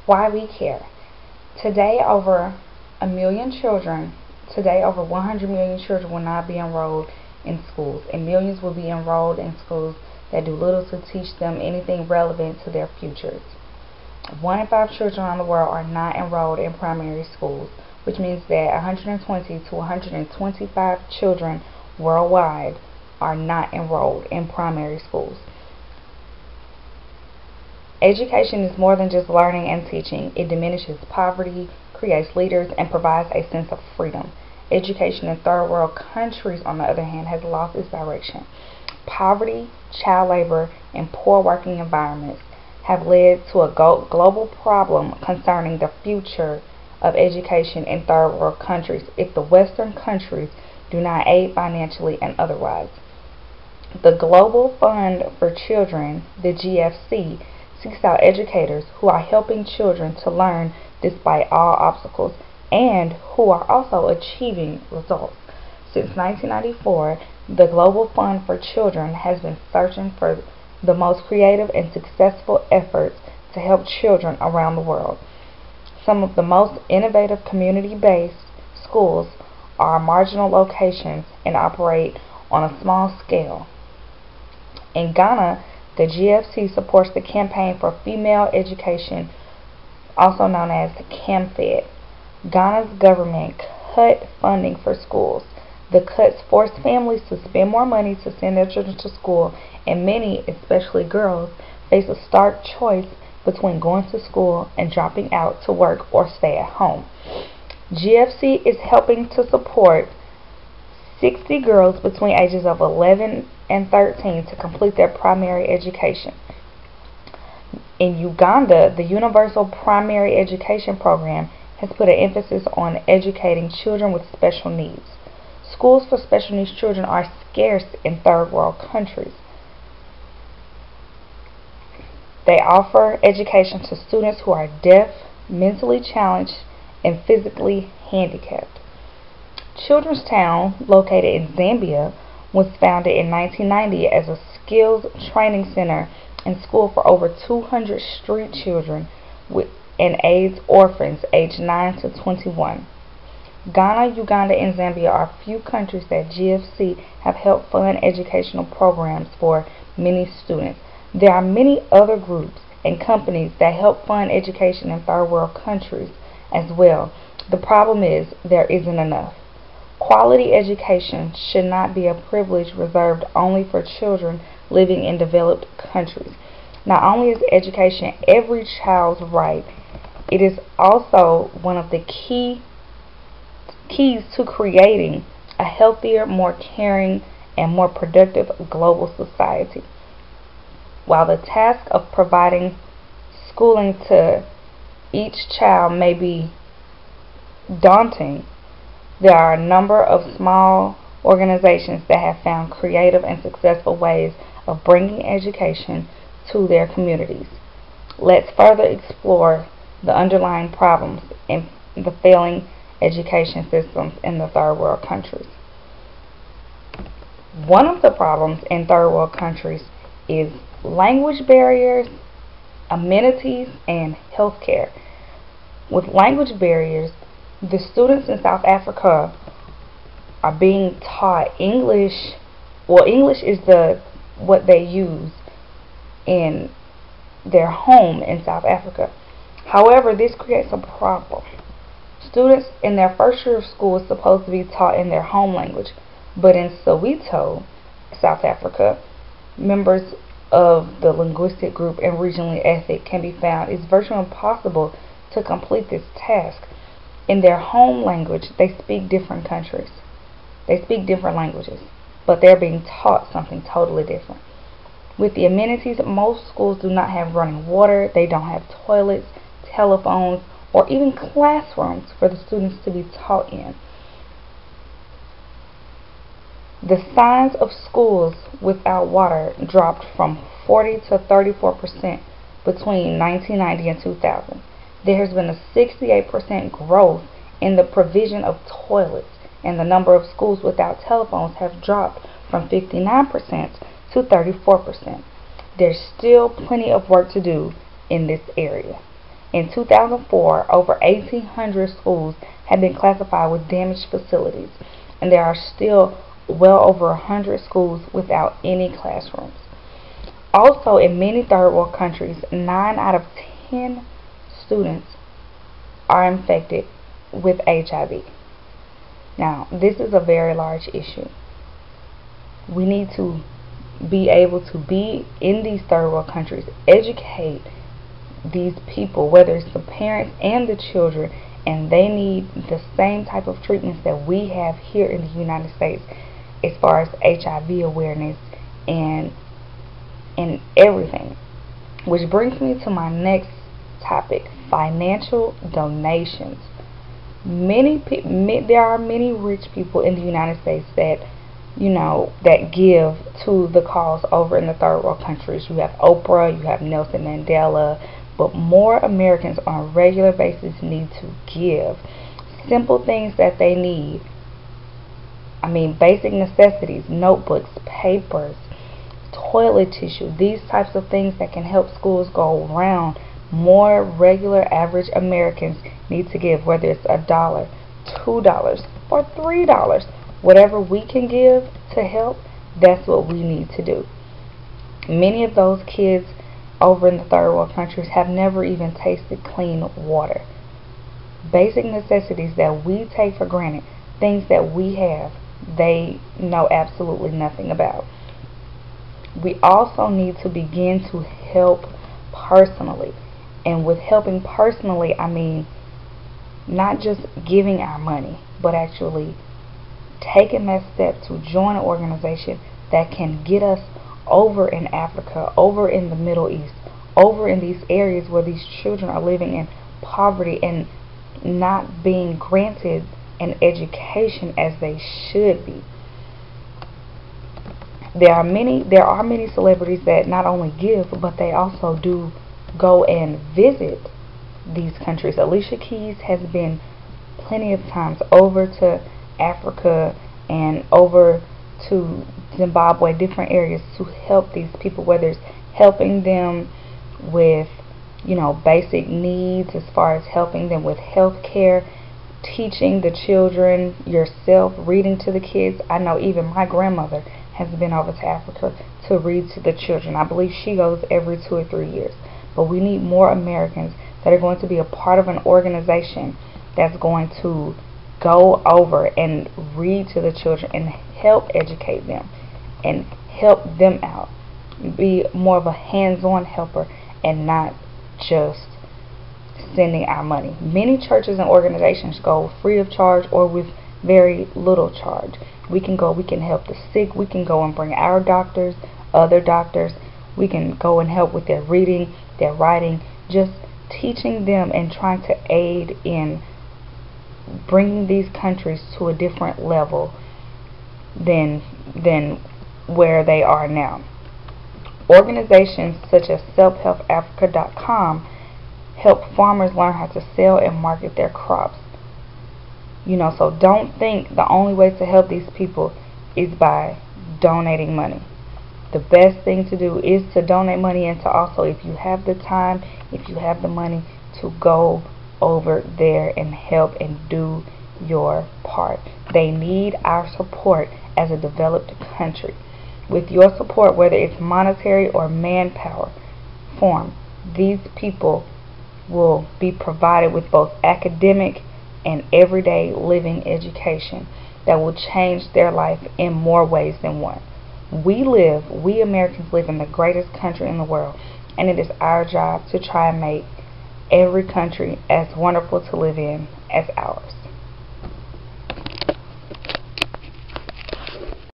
Why we care. Today, over over 100 million children will not be enrolled in schools, and millions will be enrolled in schools that do little to teach them anything relevant to their futures. 1 in 5 children around the world are not enrolled in primary schools, which means that 120 to 125 children worldwide are not enrolled in primary schools. Education is more than just learning and teaching. It diminishes poverty, creates leaders, and provides a sense of freedom. Education in third world countries, on the other hand, has lost its direction. Poverty, child labor, and poor working environments have led to a global problem concerning the future of education in third world countries if the Western countries do not aid financially and otherwise. The Global Fund for Children, the GFC, seeks out educators who are helping children to learn despite all obstacles and who are also achieving results. Since 1994, the Global Fund for Children has been searching for the most creative and successful efforts to help children around the world. Some of the most innovative community-based schools are marginal locations and operate on a small scale. In Ghana, the GFC supports the Campaign for Female Education, also known as CAMFED. Ghana's government cut funding for schools. The cuts forced families to spend more money to send their children to school, and many, especially girls, face a stark choice between going to school and dropping out to work or stay at home. GFC is helping to support 60 girls between ages of 11 and 13 to complete their primary education. In Uganda, the Universal Primary Education Program has put an emphasis on educating children with special needs. Schools for special needs children are scarce in third world countries. They offer education to students who are deaf, mentally challenged, and physically handicapped. Children's Town, located in Zambia, was founded in 1990 as a skills training center and school for over 200 street children and AIDS orphans aged 9 to 21. Ghana, Uganda, and Zambia are few countries that GFC have helped fund educational programs for many students. There are many other groups and companies that help fund education in third world countries as well. The problem is there isn't enough. Quality education should not be a privilege reserved only for children living in developed countries. Not only is education every child's right, it is also one of the keys to creating a healthier, more caring, and more productive global society. While the task of providing schooling to each child may be daunting, there are a number of small organizations that have found creative and successful ways of bringing education to their communities. Let's further explore the underlying problems in the failing education systems in the third world countries. One of the problems in third world countries is language barriers, amenities, and healthcare. With language barriers, the students in South Africa are being taught English. Well, English is what they use in their home in South Africa. However, this creates a problem. Students in their first year of school is supposed to be taught in their home language, but in Soweto, South Africa, members of the linguistic group and regionally ethnic can be found. It's virtually impossible to complete this task. In their home language, they speak different countries. They speak different languages, but they're being taught something totally different. With the amenities, most schools do not have running water. They don't have toilets, telephones, or even classrooms for the students to be taught in. The size of schools without water dropped from 40 to 34% between 1990 and 2000. There has been a 68% growth in the provision of toilets, and the number of schools without telephones have dropped from 59% to 34%. There's still plenty of work to do in this area. In 2004, over 1,800 schools have been classified with damaged facilities, and there are still well over 100 schools without any classrooms. Also, in many third world countries, 9 out of 10 students are infected with HIV. Now, this is a very large issue. We need to be able to be in these third world countries, educate these people, whether it's the parents and the children, and they need the same type of treatments that we have here in the United States as far as HIV awareness and everything. Which brings me to my next topic: financial donations. There are many rich people in the United States that that give to the cause over in the third world countries. You have Oprah, you have Nelson Mandela, but more Americans on a regular basis need to give simple things that they need. I mean, basic necessities: notebooks, papers, toilet tissue, these types of things that can help schools go around. More regular average Americans need to give, whether it's $1, $2, or $3. Whatever we can give to help, that's what we need to do. Many of those kids over in the third world countries have never even tasted clean water. Basic necessities that we take for granted, things that we have, they know absolutely nothing about. We also need to begin to help personally. And with helping personally, I mean not just giving our money, but actually taking that step to join an organization that can get us over in Africa, over in the Middle East, over in these areas where these children are living in poverty and not being granted an education as they should be. There are many celebrities that not only give, but they also do go and visit these countries. Alicia Keys has been plenty of times over to Africa and over to Zimbabwe, different areas, to help these people, whether it's helping them with basic needs, as far as helping them with health care, teaching the children yourself, reading to the kids. I know even my grandmother has been over to Africa to read to the children. I believe she goes every 2 or 3 years. But we need more Americans that are going to be a part of an organization that's going to go over and read to the children and help educate them and help them out. Be more of a hands-on helper and not just sending our money. Many churches and organizations go free of charge or with very little charge. We can help the sick. We can go and bring our doctors, other doctors. We can go and help with their reading, their writing, just teaching them and trying to aid in bringing these countries to a different level than where they are now. Organizations such as selfhelpafrica.com help farmers learn how to sell and market their crops. So don't think the only way to help these people is by donating money. The best thing to do is to donate money, and to also, if you have the time, if you have the money, to go over there and help and do your part. They need our support as a developed country. With your support, whether it's monetary or manpower form, these people will be provided with both academic and everyday living education that will change their life in more ways than one. We Americans live in the greatest country in the world, and it is our job to try and make every country as wonderful to live in as ours.